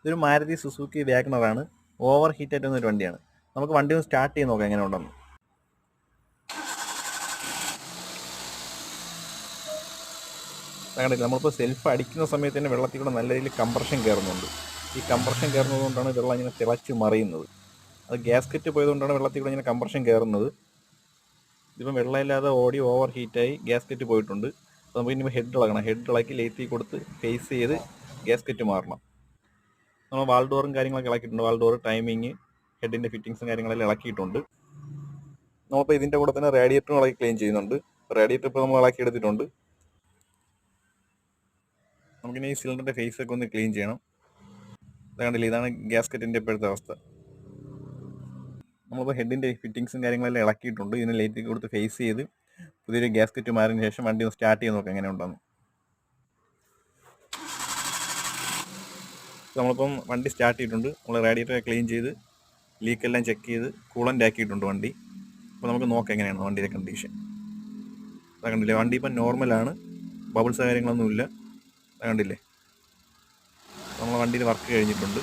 ഇതൊരു Maruti Suzuki വാഗണറാണ്. Over heat ആയിട്ട് ഒരു വണ്ടിയാണ്. നമുക്ക് വണ്ടി ഒന്ന് സ്റ്റാർട്ട് ചെയ്ത് നോക്കാം എങ്ങനെ ഉണ്ടെന്ന്. കണ്ടില്ല, നമ്മളിപ്പോൾ സെൽഫ് അടിക്കുന്ന സമയത്ത് തന്നെ വെള്ളത്തിൽ കൂടെ നല്ല രീതിയിൽ കംപ്രഷൻ കയറുന്നുണ്ട്. ഈ കംപ്രഷൻ കയറുന്നത് കൊണ്ടാണ് വെള്ളം ഇങ്ങനെ തിളച്ച് മറിയുന്നത്. അത് ഗ്യാസ്കറ്റ് പോയതുകൊണ്ടാണ് വെള്ളത്തിൽ കൂടെ ഇങ്ങനെ കംപ്രഷൻ കയറുന്നത്. ഇതിപ്പം വെള്ളമില്ലാതെ ഓടി ഓവർ ഹീറ്റായി ഗ്യാസ്കറ്റ് പോയിട്ടുണ്ട്. അപ്പോൾ നമുക്ക് ഇനി ഹെഡ് ഇളകണം. ഹെഡ് ഇളക്കി ലേത്തി കൊടുത്ത് ഫേസ് ചെയ്ത് ഗ്യാസ്കറ്റ് മാറണം. നമ്മൾ വാൾ ഡോറും കാര്യങ്ങളൊക്കെ ഇളക്കിയിട്ടുണ്ട്. വാൾ ഡോർ, ടൈമിങ്, ഹെഡിൻ്റെ ഫിറ്റിങ്സും കാര്യങ്ങളെല്ലാം ഇളക്കിയിട്ടുണ്ട്. നമ്മളിപ്പോൾ ഇതിൻ്റെ കൂടെ തന്നെ റേഡിയേറ്ററും ഇളക്കി ക്ലീൻ ചെയ്യുന്നുണ്ട്. റേഡിയേറ്റർ ഇപ്പോൾ നമ്മൾ ഇളക്കി എടുത്തിട്ടുണ്ട്. നമുക്കിനി ഈ സിലിണ്ടറിൻ്റെ ഫേസൊക്കെ ഒന്ന് ക്ലീൻ ചെയ്യണം. കണ്ടില്ല, ഇതാണ് ഗ്യാസ്കറ്റിൻ്റെ ഇപ്പോഴത്തെ അവസ്ഥ. നമ്മളിപ്പോൾ ഹെഡിൻ്റെ ഫിറ്റിങ്സും കാര്യങ്ങളെല്ലാം ഇളക്കിയിട്ടുണ്ട്. ഇതിന് ലൈറ്റ് കൊടുത്ത് ഫേസ് ചെയ്ത് പുതിയൊരു ഗ്യാസ്കറ്റ് മാറിയതിന് ശേഷം വണ്ടി ഒന്ന് സ്റ്റാർട്ട് ചെയ്ത് നോക്കാം എങ്ങനെ ഉണ്ടെന്ന്. നമ്മളിപ്പം വണ്ടി സ്റ്റാർട്ട് ചെയ്തിട്ടുണ്ട്. നമ്മൾ റേഡിയേറ്റർ ക്ലീൻ ചെയ്ത് ലീക്കെല്ലാം ചെക്ക് ചെയ്ത് കൂളൻ്റ് ആക്കിയിട്ടുണ്ട് വണ്ടി. അപ്പോൾ നമുക്ക് നോക്കാം എങ്ങനെയാണ് വണ്ടിയുടെ കണ്ടീഷൻ. കണ്ടില്ലേ, വണ്ടി ഇപ്പം നോർമലാണ്, ബബിൾസ് കാര്യങ്ങളൊന്നുമില്ല. കണ്ടില്ലേ, നമ്മളെ വണ്ടിയിൽ വർക്ക് കഴിഞ്ഞിട്ടുണ്ട്.